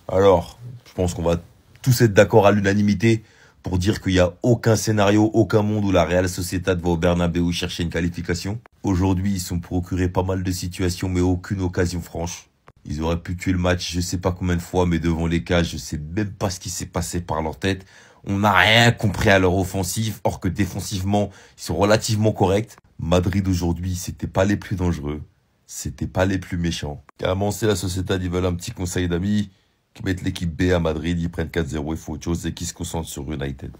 Alors, je pense qu'on va tous être d'accord à l'unanimité pour dire qu'il n'y a aucun scénario, aucun monde où la Real Sociedad va au Bernabéu chercher une qualification. Aujourd'hui, ils sont procurés pas mal de situations, mais aucune occasion franche. Ils auraient pu tuer le match, je sais pas combien de fois, mais devant les cages, je sais même pas ce qui s'est passé par leur tête. On n'a rien compris à leur offensive, or que défensivement, ils sont relativement corrects. Madrid aujourd'hui, c'était pas les plus dangereux. C'était pas les plus méchants. Carrément, c'est la Sociedad, ils veulent un petit conseil d'amis, qui mettent l'équipe B à Madrid, ils prennent 4-0, il faut autre chose, et qui se concentrent sur United.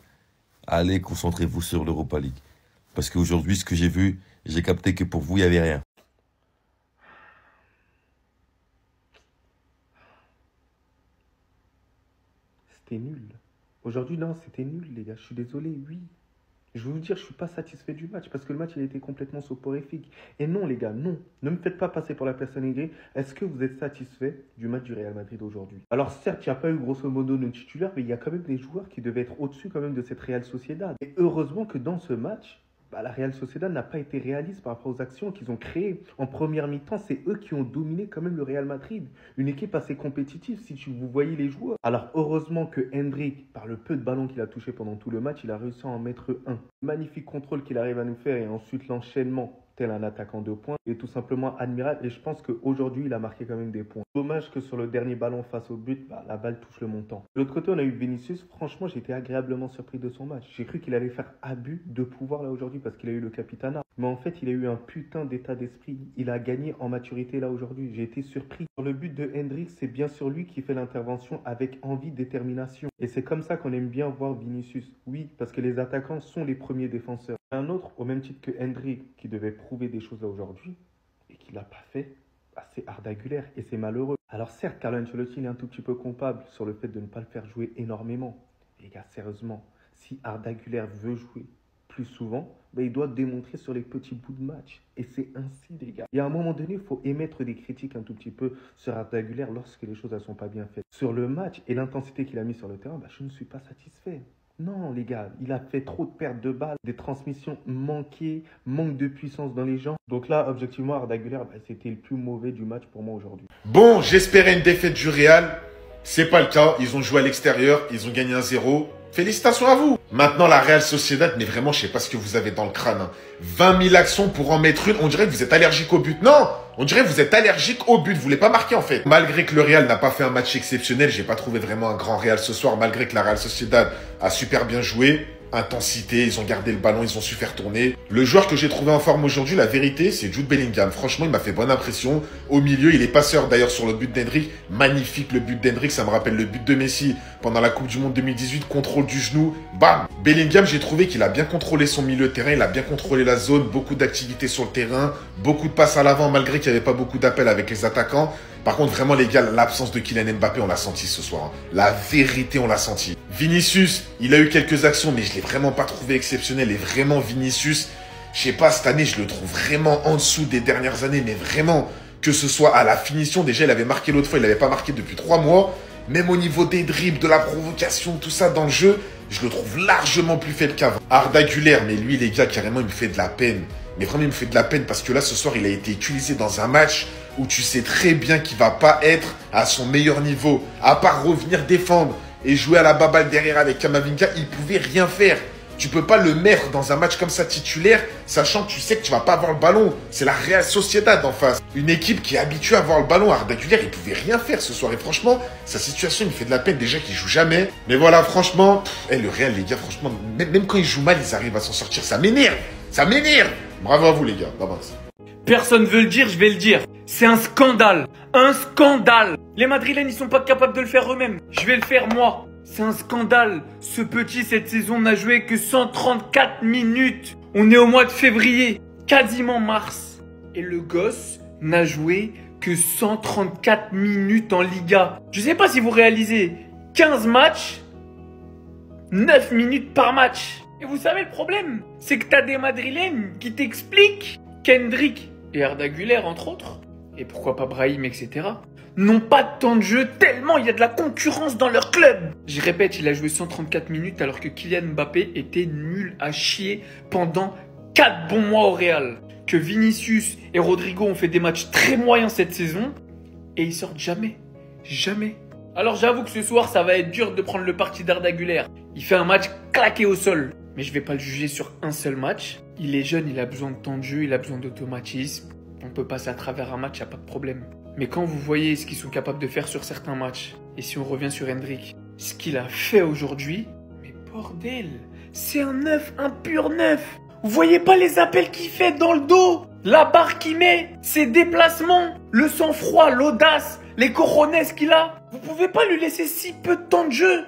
Allez, concentrez-vous sur l'Europa League. Parce qu'aujourd'hui, ce que j'ai vu, j'ai capté que pour vous, il n'y avait rien. C'était nul. Aujourd'hui, non, c'était nul, les gars. Je suis désolé, oui. Je veux vous dire, je suis pas satisfait du match parce que le match, il a été complètement soporifique. Et non, les gars, non. Ne me faites pas passer pour la personne aigrie. Est-ce que vous êtes satisfait du match du Real Madrid aujourd'hui? Alors, certes, il n'y a pas eu grosso modo de titulaire, mais il y a quand même des joueurs qui devaient être au-dessus quand même de cette Real Sociedad. Et heureusement que dans ce match, la Real Sociedad n'a pas été réaliste par rapport aux actions qu'ils ont créées. En première mi-temps, c'est eux qui ont dominé quand même le Real Madrid. Une équipe assez compétitive si vous voyez les joueurs. Alors heureusement que Hendrik, par le peu de ballons qu'il a touché pendant tout le match, il a réussi à en mettre un. Magnifique contrôle qu'il arrive à nous faire et ensuite l'enchaînement tel un attaquant de points est tout simplement admirable et je pense qu'aujourd'hui il a marqué quand même des points. Dommage que sur le dernier ballon face au but, la balle touche le montant. De l'autre côté on a eu Vinicius, franchement j'ai été agréablement surpris de son match. J'ai cru qu'il allait faire abus de pouvoir là aujourd'hui parce qu'il a eu le capitana. Mais en fait il a eu un putain d'état d'esprit. Il a gagné en maturité là aujourd'hui. J'ai été surpris. Sur le but de Hendrik, c'est bien sûr lui qui fait l'intervention avec envie, détermination. Et c'est comme ça qu'on aime bien voir Vinicius. Oui, parce que les attaquants sont les premiers défenseurs. Un autre, au même titre que Hendrik, qui devait prouver des choses là aujourd'hui et qui l'a pas fait, c'est Arda Güler et c'est malheureux. Alors certes, Carlo Ancelotti il est un tout petit peu coupable sur le fait de ne pas le faire jouer énormément. Les gars, sérieusement, si Arda Güler veut jouer plus souvent, il doit démontrer sur les petits bouts de match. Et c'est ainsi, les gars. Et à un moment donné, il faut émettre des critiques un tout petit peu sur Arda Güler lorsque les choses ne sont pas bien faites. Sur le match et l'intensité qu'il a mis sur le terrain, je ne suis pas satisfait. Non, les gars, il a fait trop de pertes de balles, des transmissions manquées, manque de puissance dans les jambes. Donc là, objectivement, Arda Güler, c'était le plus mauvais du match pour moi aujourd'hui. Bon, j'espérais une défaite du Real. C'est pas le cas. Ils ont joué à l'extérieur. Ils ont gagné 1-0. Félicitations à vous. Maintenant, la Real Sociedad, mais vraiment, je sais pas ce que vous avez dans le crâne. 20 000 actions pour en mettre une. On dirait que vous êtes allergique au but. Non, on dirait que vous êtes allergique au but. Vous voulez pas marquer, en fait. Malgré que le Real n'a pas fait un match exceptionnel, j'ai pas trouvé vraiment un grand Real ce soir. Malgré que la Real Sociedad a super bien joué. Intensité, ils ont gardé le ballon, ils ont su faire tourner. Le joueur que j'ai trouvé en forme aujourd'hui, la vérité, c'est Jude Bellingham. Franchement, il m'a fait bonne impression. Au milieu, il est passeur d'ailleurs sur le but d'Hendrik. Magnifique le but d'Hendrik, ça me rappelle le but de Messi pendant la Coupe du Monde 2018. Contrôle du genou, bam. Bellingham, j'ai trouvé qu'il a bien contrôlé son milieu de terrain, il a bien contrôlé la zone, beaucoup d'activité sur le terrain, beaucoup de passes à l'avant malgré qu'il n'y avait pas beaucoup d'appels avec les attaquants. Par contre, vraiment, les gars, l'absence de Kylian Mbappé, on l'a senti ce soir. La vérité, on l'a senti. Vinicius, il a eu quelques actions, mais je l'ai vraiment pas trouvé exceptionnel. Et vraiment, Vinicius, je sais pas, cette année, je le trouve vraiment en dessous des dernières années. Mais vraiment, que ce soit à la finition, déjà, il avait marqué l'autre fois, il n'avait pas marqué depuis 3 mois. Même au niveau des dribbles, de la provocation, tout ça dans le jeu, je le trouve largement plus faible qu'avant. Arda Güler, mais lui, les gars, carrément, il me fait de la peine. Mais vraiment, il me fait de la peine parce que là, ce soir, il a été utilisé dans un match où tu sais très bien qu'il va pas être à son meilleur niveau. À part revenir défendre et jouer à la baballe derrière avec Kamavinga, il pouvait rien faire. Tu peux pas le mettre dans un match comme ça titulaire, sachant que tu sais que tu vas pas avoir le ballon. C'est la Real Sociedad en face. Une équipe qui est habituée à avoir le ballon. Arda Güler, il pouvait rien faire ce soir. Et franchement, sa situation, il me fait de la peine déjà qu'il joue jamais. Mais voilà, franchement, le Real, les gars, franchement, même quand ils jouent mal, ils arrivent à s'en sortir. Ça m'énerve. Ça m'énerve. Bravo à vous, les gars. Bye bye. Personne veut le dire, je vais le dire. C'est un scandale. Un scandale. Les Madrilènes, ils sont pas capables de le faire eux-mêmes. Je vais le faire moi. C'est un scandale. Ce petit, cette saison, n'a joué que 134 minutes. On est au mois de février, quasiment mars. Et le gosse n'a joué que 134 minutes en Liga. Je sais pas si vous réalisez. 15 matchs, 9 minutes par match. Et vous savez le problème, c'est que t'as des Madrilènes qui t'expliquent qu'Hendrik et Arda Güler, entre autres, et pourquoi pas Brahim, etc., n'ont pas de temps de jeu tellement il y a de la concurrence dans leur club. Je répète, il a joué 134 minutes alors que Kylian Mbappé était nul à chier pendant 4 bons mois au Real. Que Vinicius et Rodrigo ont fait des matchs très moyens cette saison et ils sortent jamais. Jamais. Alors j'avoue que ce soir, ça va être dur de prendre le parti d'Arda Güler. Il fait un match claqué au sol. Mais je vais pas le juger sur un seul match. Il est jeune, il a besoin de temps de jeu, il a besoin d'automatisme. On peut passer à travers un match, y a pas de problème. Mais quand vous voyez ce qu'ils sont capables de faire sur certains matchs, et si on revient sur Hendrik, ce qu'il a fait aujourd'hui, mais bordel, c'est un neuf, un pur neuf. Vous voyez pas les appels qu'il fait dans le dos, la barre qu'il met, ses déplacements, le sang-froid, l'audace, les cojones qu'il a. Vous pouvez pas lui laisser si peu de temps de jeu.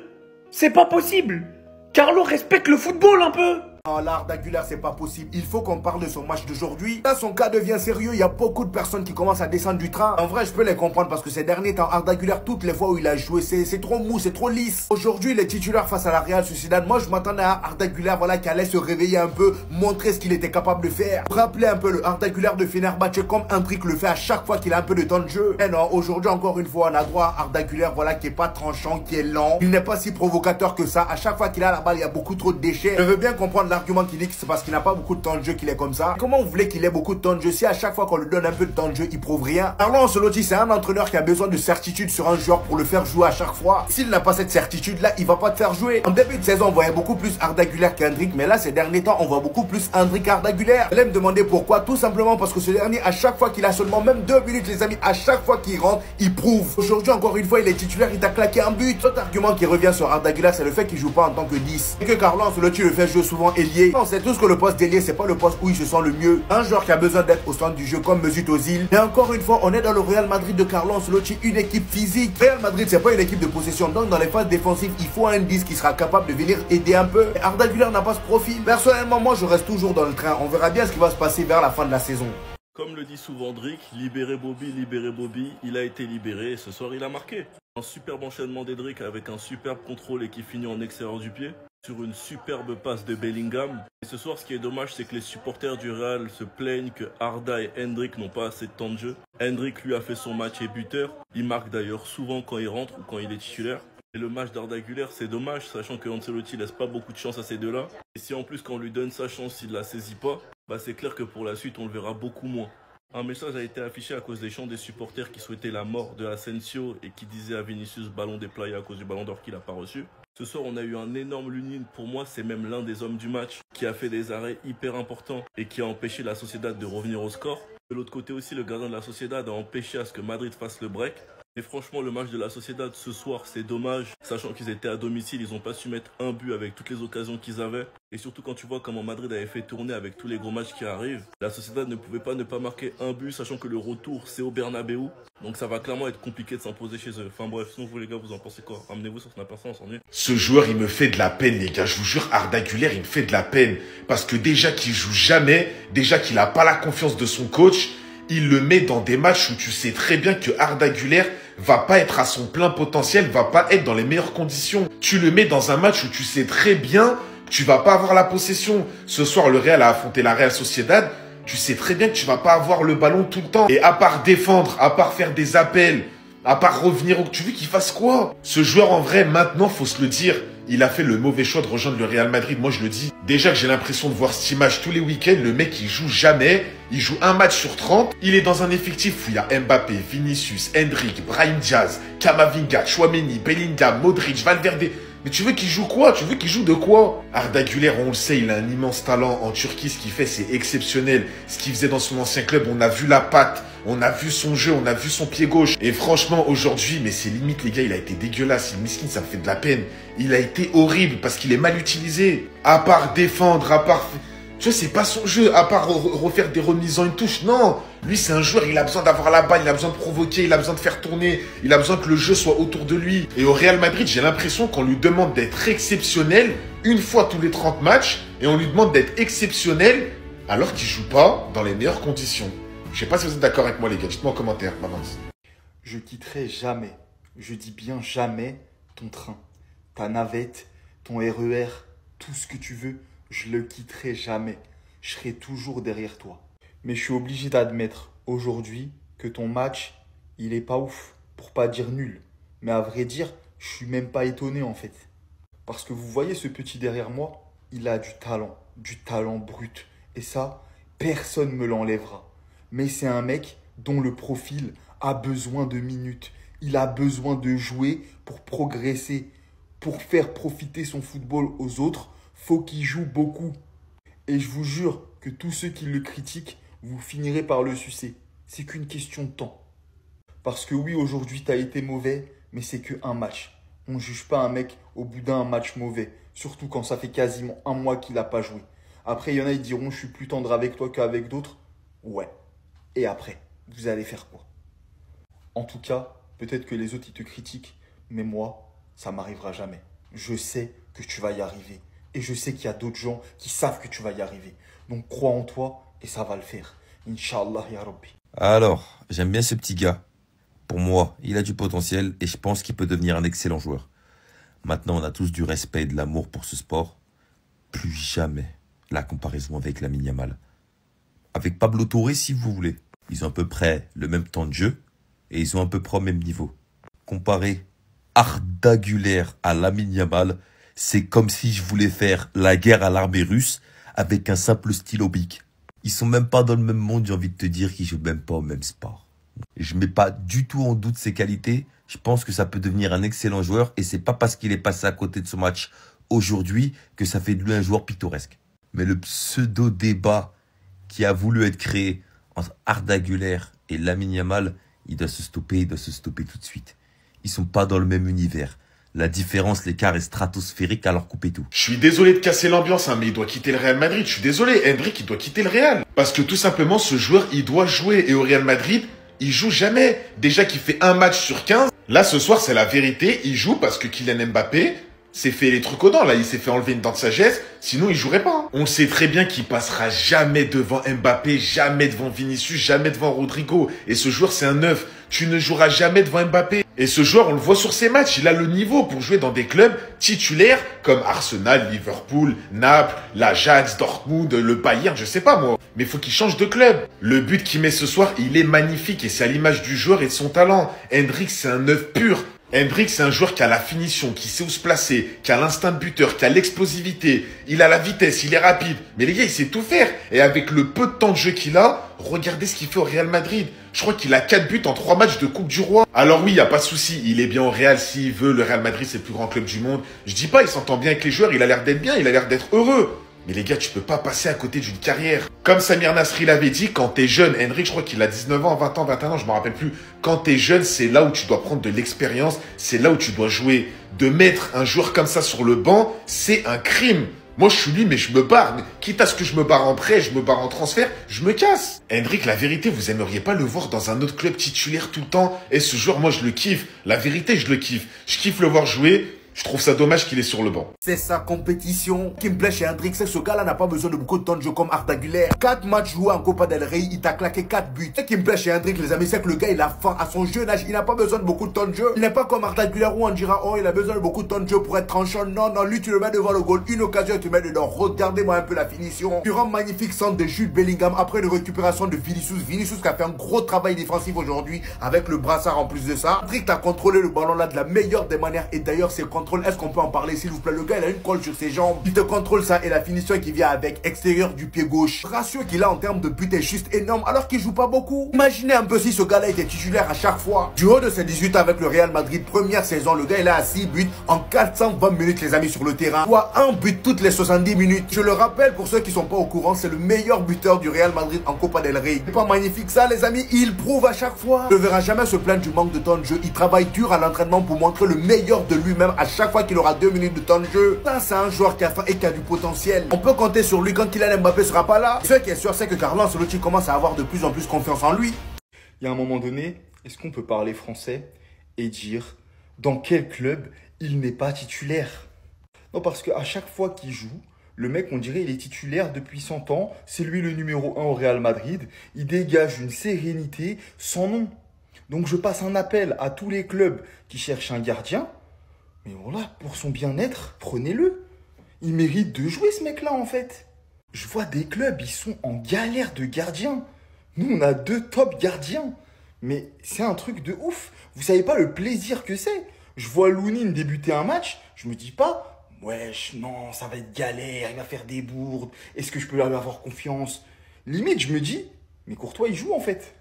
C'est pas possible. Carlo respecte le football un peu. Non, là, Arda Güler, c'est pas possible. Il faut qu'on parle de son match d'aujourd'hui. Là, son cas devient sérieux. Il y a beaucoup de personnes qui commencent à descendre du train. En vrai, je peux les comprendre parce que ces derniers temps, Arda Güler, toutes les fois où il a joué, c'est trop mou, c'est trop lisse. Aujourd'hui, il est titulaire face à la Real Sociedad. Moi, je m'attendais à Arda Güler, voilà, qui allait se réveiller un peu, montrer ce qu'il était capable de faire. Rappeler un peu le Arda Güler de Fenerbahçe comme Hendrik le fait à chaque fois qu'il a un peu de temps de jeu. Et non, aujourd'hui, encore une fois, on a droit à Arda Güler, voilà, qui est pas tranchant, qui est lent. Il n'est pas si provocateur que ça. À chaque fois qu'il a la balle, il y a beaucoup trop de déchets. Je veux bien comprendre l'argument qu'il dit que c'est parce qu'il n'a pas beaucoup de temps de jeu qu'il est comme ça. Comment vous voulez qu'il ait beaucoup de temps de jeu si à chaque fois qu'on lui donne un peu de temps de jeu, il prouve rien? Carlo Ancelotti, c'est un entraîneur qui a besoin de certitude sur un joueur pour le faire jouer à chaque fois. S'il n'a pas cette certitude-là, il va pas te faire jouer. En début de saison, on voyait beaucoup plus Arda Güler qu'Hendrik, mais là, ces derniers temps, on voit beaucoup plus Hendrik Arda Güler. Vous allez me demander pourquoi? Tout simplement parce que ce dernier, à chaque fois qu'il a seulement même 2 minutes, les amis, à chaque fois qu'il rentre, il prouve. Aujourd'hui, encore une fois, il est titulaire, il t'a claqué un but. L'autre argument qui revient sur Arda Güler, c'est le fait qu'il joue pas en tant que 10. Et que Carlo Ancelotti le fait jouer souvent ailier. On sait tous que le poste d'ailier, c'est pas le poste où il se sent le mieux. Un joueur qui a besoin d'être au centre du jeu comme Mesut Ozil. Et encore une fois, on est dans le Real Madrid de Carlo Ancelotti, une équipe physique. Real Madrid, c'est pas une équipe de possession. Donc dans les phases défensives, il faut un 10 qui sera capable de venir aider un peu. Et Arda Güler n'a pas ce profil. Personnellement, moi, je reste toujours dans le train. On verra bien ce qui va se passer vers la fin de la saison. Comme le dit souvent Drick, libérez Bobby, il a été libéré et ce soir il a marqué. Un superbe enchaînement d'Hendrik avec un superbe contrôle et qui finit en extérieur du pied sur une superbe passe de Bellingham. Et ce soir, ce qui est dommage, c'est que les supporters du Real se plaignent que Arda et Hendrik n'ont pas assez de temps de jeu. Hendrik lui a fait son match et buteur. Il marque d'ailleurs souvent quand il rentre ou quand il est titulaire. Et le match d'Arda Güler, c'est dommage, sachant que Ancelotti laisse pas beaucoup de chance à ces deux-là. Et si en plus, quand on lui donne sa chance, il la saisit pas, bah c'est clair que pour la suite, on le verra beaucoup moins. Un message a été affiché à cause des chants des supporters qui souhaitaient la mort de Asensio et qui disaient à Vinicius ballon déployé à cause du ballon d'or qu'il n'a pas reçu. Ce soir, on a eu un énorme Lunin. Pour moi, c'est même l'un des hommes du match qui a fait des arrêts hyper importants et qui a empêché la Sociedad de revenir au score. De l'autre côté aussi, le gardien de la Sociedad a empêché à ce que Madrid fasse le break. Et franchement, le match de la Sociedad ce soir, c'est dommage. Sachant qu'ils étaient à domicile, ils n'ont pas su mettre un but avec toutes les occasions qu'ils avaient. Et surtout quand tu vois comment Madrid avait fait tourner avec tous les gros matchs qui arrivent. La Sociedad ne pouvait pas ne pas marquer un but, sachant que le retour, c'est au Bernabeu. Donc ça va clairement être compliqué de s'imposer chez eux. Enfin bref, sinon vous les gars, vous en pensez quoi? Ramenez-vous sur Snapper, on s'ennuie. Ce joueur, il me fait de la peine, les gars. Je vous jure, Arda Güler, il me fait de la peine. Parce que déjà qu'il joue jamais, déjà qu'il n'a pas la confiance de son coach, il le met dans des matchs où tu sais très bien que Arda Güler va pas être à son plein potentiel, va pas être dans les meilleures conditions. Tu le mets dans un match où tu sais très bien que tu vas pas avoir la possession. Ce soir, le Real a affronté la Real Sociedad. Tu sais très bien que tu vas pas avoir le ballon tout le temps. Et à part défendre, à part faire des appels, à part revenir, tu veux qu'il fasse quoi? Ce joueur, en vrai, maintenant, faut se le dire, il a fait le mauvais choix de rejoindre le Real Madrid. Moi, je le dis. Déjà que j'ai l'impression de voir cette image tous les week-ends. Le mec, il joue jamais. Il joue un match sur 30. Il est dans un effectif où il y a Mbappé, Vinicius, Hendrik, Brahim Diaz, Camavinga, Tchouaméni, Bellingham, Modric, Valverde. Mais tu veux qu'il joue quoi? Tu veux qu'il joue de quoi? Arda Güler, on le sait, il a un immense talent. En Turquie, ce qu'il fait, c'est exceptionnel. Ce qu'il faisait dans son ancien club, on a vu la patte. On a vu son jeu, on a vu son pied gauche. Et franchement, aujourd'hui, mais c'est limite, les gars, il a été dégueulasse. Il miskin, ça me fait de la peine. Il a été horrible parce qu'il est mal utilisé. À part défendre, à part... Tu vois, c'est pas son jeu, à part refaire des remises en une touche. Non, lui, c'est un joueur, il a besoin d'avoir la balle, il a besoin de provoquer, il a besoin de faire tourner, il a besoin que le jeu soit autour de lui. Et au Real Madrid, j'ai l'impression qu'on lui demande d'être exceptionnel une fois tous les 30 matchs et on lui demande d'être exceptionnel alors qu'il joue pas dans les meilleures conditions. Je sais pas si vous êtes d'accord avec moi, les gars. Dites-moi en commentaire, Mamans. Je quitterai jamais, je dis bien jamais, ton train, ta navette, ton RER, tout ce que tu veux. Je le quitterai jamais. Je serai toujours derrière toi. Mais je suis obligé d'admettre aujourd'hui que ton match, il est pas ouf, pour pas dire nul. Mais à vrai dire, je suis même pas étonné en fait. Parce que vous voyez ce petit derrière moi, il a du talent brut. Et ça, personne ne me l'enlèvera. Mais c'est un mec dont le profil a besoin de minutes. Il a besoin de jouer pour progresser, pour faire profiter son football aux autres. Faut qu'il joue beaucoup. Et je vous jure que tous ceux qui le critiquent, vous finirez par le sucer. C'est qu'une question de temps. Parce que oui, aujourd'hui, tu as été mauvais, mais c'est qu'un match. On ne juge pas un mec au bout d'un match mauvais, surtout quand ça fait quasiment un mois qu'il n'a pas joué. Après, il y en a qui diront « je suis plus tendre avec toi qu'avec d'autres ». Ouais. Et après, vous allez faire quoi? En tout cas, peut-être que les autres, ils te critiquent, mais moi, ça m'arrivera jamais. Je sais que tu vas y arriver. Et je sais qu'il y a d'autres gens qui savent que tu vas y arriver. Donc crois en toi et ça va le faire. Inch'Allah, ya Rabbi. Alors, j'aime bien ce petit gars. Pour moi, il a du potentiel et je pense qu'il peut devenir un excellent joueur. Maintenant, on a tous du respect et de l'amour pour ce sport. Plus jamais la comparaison avec Lamine Yamal. Avec Pablo Torre, si vous voulez. Ils ont à peu près le même temps de jeu et ils ont à peu près au même niveau. Comparer Arda Güler à Lamine Yamal, c'est comme si je voulais faire la guerre à l'armée russe avec un simple stylo bic. Ils sont même pas dans le même monde, j'ai envie de te dire qu'ils jouent même pas au même sport. Je mets pas du tout en doute ses qualités. Je pense que ça peut devenir un excellent joueur et c'est pas parce qu'il est passé à côté de son match aujourd'hui que ça fait de lui un joueur pittoresque. Mais le pseudo-débat qui a voulu être créé entre Arda Güler et Lamine Yamal, il doit se stopper tout de suite. Ils sont pas dans le même univers. La différence, l'écart est stratosphérique, alors coupez tout. Je suis désolé de casser l'ambiance, hein, mais il doit quitter le Real Madrid. Je suis désolé, Endrick, il doit quitter le Real. Parce que tout simplement, ce joueur, il doit jouer. Et au Real Madrid, il joue jamais. Déjà qu'il fait un match sur 15. Là, ce soir, c'est la vérité. Il joue parce que Kylian Mbappé s'est fait les trucs aux dents. Là, il s'est fait enlever une dent de sagesse. Sinon, il jouerait pas. Hein. On sait très bien qu'il passera jamais devant Mbappé, jamais devant Vinicius, jamais devant Rodrigo. Et ce joueur, c'est un neuf. Tu ne joueras jamais devant Mbappé. Et ce joueur, on le voit sur ses matchs, il a le niveau pour jouer dans des clubs titulaires comme Arsenal, Liverpool, Naples, l'Ajax, Dortmund, le Bayern, je sais pas moi. Mais il faut qu'il change de club. Le but qu'il met ce soir, il est magnifique et c'est à l'image du joueur et de son talent. Hendrick, c'est un neuf pur. Hendrick, c'est un joueur qui a la finition, qui sait où se placer, qui a l'instinct de buteur, qui a l'explosivité, il a la vitesse, il est rapide. Mais les gars, il sait tout faire. Et avec le peu de temps de jeu qu'il a, regardez ce qu'il fait au Real Madrid. Je crois qu'il a 4 buts en 3 matchs de Coupe du Roi. Alors oui, il n'y a pas de souci, il est bien au Real s'il veut. Le Real Madrid, c'est le plus grand club du monde. Je dis pas, il s'entend bien avec les joueurs, il a l'air d'être bien, il a l'air d'être heureux. Mais les gars, tu peux pas passer à côté d'une carrière. Comme Samir Nasri l'avait dit, quand t'es jeune, Hendrick, je crois qu'il a 19 ans, 20 ans, 21 ans, je me rappelle plus. Quand t'es jeune, c'est là où tu dois prendre de l'expérience, c'est là où tu dois jouer. De mettre un joueur comme ça sur le banc, c'est un crime. Moi, je suis lui, mais je me barre. Quitte à ce que je me barre en prêt, je me barre en transfert, je me casse. Hendrick, la vérité, vous aimeriez pas le voir dans un autre club titulaire tout le temps. Et ce joueur, moi, je le kiffe. La vérité, je le kiffe. Je kiffe le voir jouer. Je trouve ça dommage qu'il est sur le banc. C'est sa compétition. Ce qui me plaît chez Hendrick, c'est que ce gars-là n'a pas besoin de beaucoup de temps de jeu comme Arda Güler. 4 matchs joués en Copa del Rey, il t'a claqué 4 buts. Ce qui me plaît chez Hendrick, les amis, c'est que le gars, il a faim à son jeune âge. Il n'a pas besoin de beaucoup de temps de jeu. Il n'est pas comme Arda Güler où on dira, oh, il a besoin de beaucoup de temps de jeu pour être tranchant. Non, non, lui, tu le mets devant le goal. Une occasion, tu le mets dedans. Regardez-moi un peu la finition. Durant magnifique centre de Jude Bellingham après une récupération de Vinicius. Vinicius qui a fait un gros travail défensif aujourd'hui avec le brassard en plus de ça. Hendrick a contrôlé le ballon là de la meilleure des manières. Et d'ailleurs, ses contrôles, est-ce qu'on peut en parler? S'il vous plaît, le gars il a une colle sur ses jambes, il te contrôle ça et la finition qui vient avec, extérieur du pied gauche. Le ratio qu'il a en termes de but est juste énorme alors qu'il joue pas beaucoup. Imaginez un peu si ce gars là était titulaire à chaque fois. Du haut de ses 18 ans avec le Real Madrid, première saison, le gars il a 6 buts en 420 minutes les amis sur le terrain, soit un but toutes les 70 minutes. Je le rappelle pour ceux qui sont pas au courant, c'est le meilleur buteur du Real Madrid en Copa del Rey. C'est pas magnifique ça les amis? Il prouve à chaque fois. Ne verra jamais se plaindre du manque de temps de jeu. Il travaille dur à l'entraînement pour montrer le meilleur de lui-même à chaque fois qu'il aura 2 minutes de temps de jeu. Ça, c'est un joueur qui a faim et qui a du potentiel. On peut compter sur lui quand Kylian Mbappé sera pas là. Ce qui est sûr, c'est que Carlo Ancelotti commence à avoir de plus en plus confiance en lui. Il y a un moment donné, est-ce qu'on peut parler français et dire dans quel club il n'est pas titulaire? Non, parce qu'à chaque fois qu'il joue, le mec, on dirait, il est titulaire depuis 100 ans. C'est lui le numéro 1 au Real Madrid. Il dégage une sérénité sans nom. Donc, je passe un appel à tous les clubs qui cherchent un gardien. Mais voilà, pour son bien-être, prenez-le. Il mérite de jouer ce mec-là en fait. Je vois des clubs, ils sont en galère de gardiens. Nous, on a 2 top gardiens. Mais c'est un truc de ouf. Vous savez pas le plaisir que c'est. Je vois Lounine débuter un match, je me dis pas, wesh, non, ça va être galère, il va faire des bourdes. Est-ce que je peux lui avoir confiance? Limite, je me dis, mais Courtois, il joue en fait.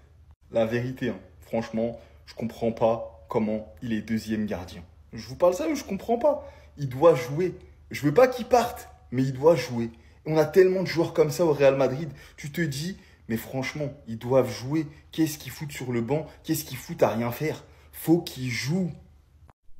La vérité, hein. Franchement, je comprends pas comment il est deuxième gardien. Je vous parle ça, je comprends pas. Il doit jouer. Je veux pas qu'il parte, mais il doit jouer. On a tellement de joueurs comme ça au Real Madrid. Tu te dis, mais franchement, ils doivent jouer. Qu'est-ce qu'ils foutent sur le banc? Qu'est-ce qu'ils foutent à rien faire? Faut qu'ils jouent.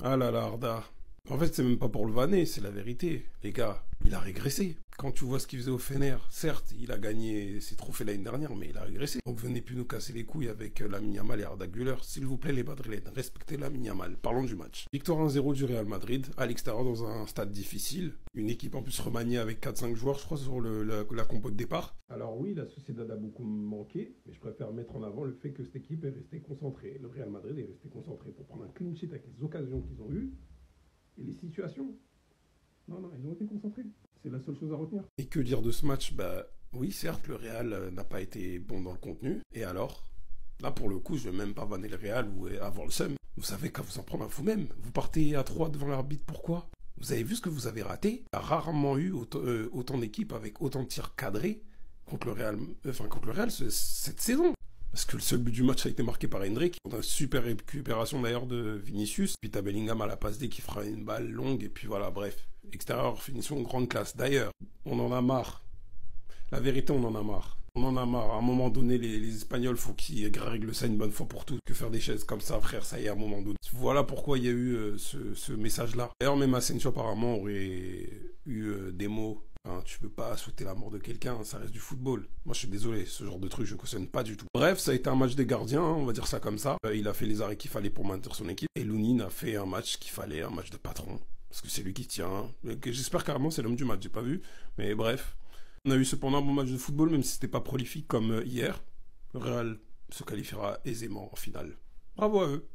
Ah là là, Arda. En fait, c'est même pas pour le vanner, c'est la vérité. Les gars, il a régressé. Quand tu vois ce qu'il faisait au Fener, certes, il a gagné ses trophées l'année dernière, mais il a régressé. Donc venez plus nous casser les couilles avec Lamine Yamal et Arda Güler. S'il vous plaît, les Madrilènes, respectez Lamine Yamal. Parlons du match. Victoire 1-0 du Real Madrid, à l'extérieur dans un stade difficile. Une équipe en plus remaniée avec 4-5 joueurs, je crois, sur la compo de départ. Alors oui, la Sociedad a beaucoup manqué, mais je préfère mettre en avant le fait que cette équipe est restée concentrée. Le Real Madrid est resté concentré pour prendre un clean sheet avec les occasions qu'ils ont eues et les situations. Non, ils ont été concentrés. C'est la seule chose à retenir. Et que dire de ce match? Bah oui, certes, le Real n'a pas été bon dans le contenu. Et alors? Là, pour le coup, je vais même pas vanner le Real ou avoir le seum. Vous savez qu'à vous en prendre à vous-même. Vous partez à 3 devant l'arbitre, pourquoi? Vous avez vu ce que vous avez raté? Il y a rarement eu autant d'équipes avec autant de tirs cadrés contre le Real cette saison. Parce que le seul but du match a été marqué par Hendrick. On a une super récupération d'ailleurs de Vinicius. Puis t'as Bellingham à la passe D qui fera une balle longue. Et puis voilà, bref. Extérieur, finition, grande classe. D'ailleurs, on en a marre. La vérité, on en a marre. On en a marre. À un moment donné, les Espagnols, faut qu'ils règlent ça une bonne fois pour toutes. Que faire des chaises comme ça, frère, ça y est, à un moment donné. Voilà pourquoi il y a eu ce message-là. D'ailleurs, même Asensio, apparemment, aurait eu des mots. Hein, tu peux pas souhaiter la mort de quelqu'un, ça reste du football. Moi, je suis désolé, ce genre de truc, je ne cautionne pas du tout. Bref, ça a été un match des gardiens, hein, on va dire ça comme ça. Il a fait les arrêts qu'il fallait pour maintenir son équipe. Et Lounine a fait un match qu'il fallait, un match de patron. Parce que c'est lui qui tient. Hein. J'espère carrément c'est l'homme du match, j'ai pas vu. Mais bref. On a eu cependant un bon match de football, même si c'était pas prolifique comme hier. Le Real se qualifiera aisément en finale. Bravo à eux.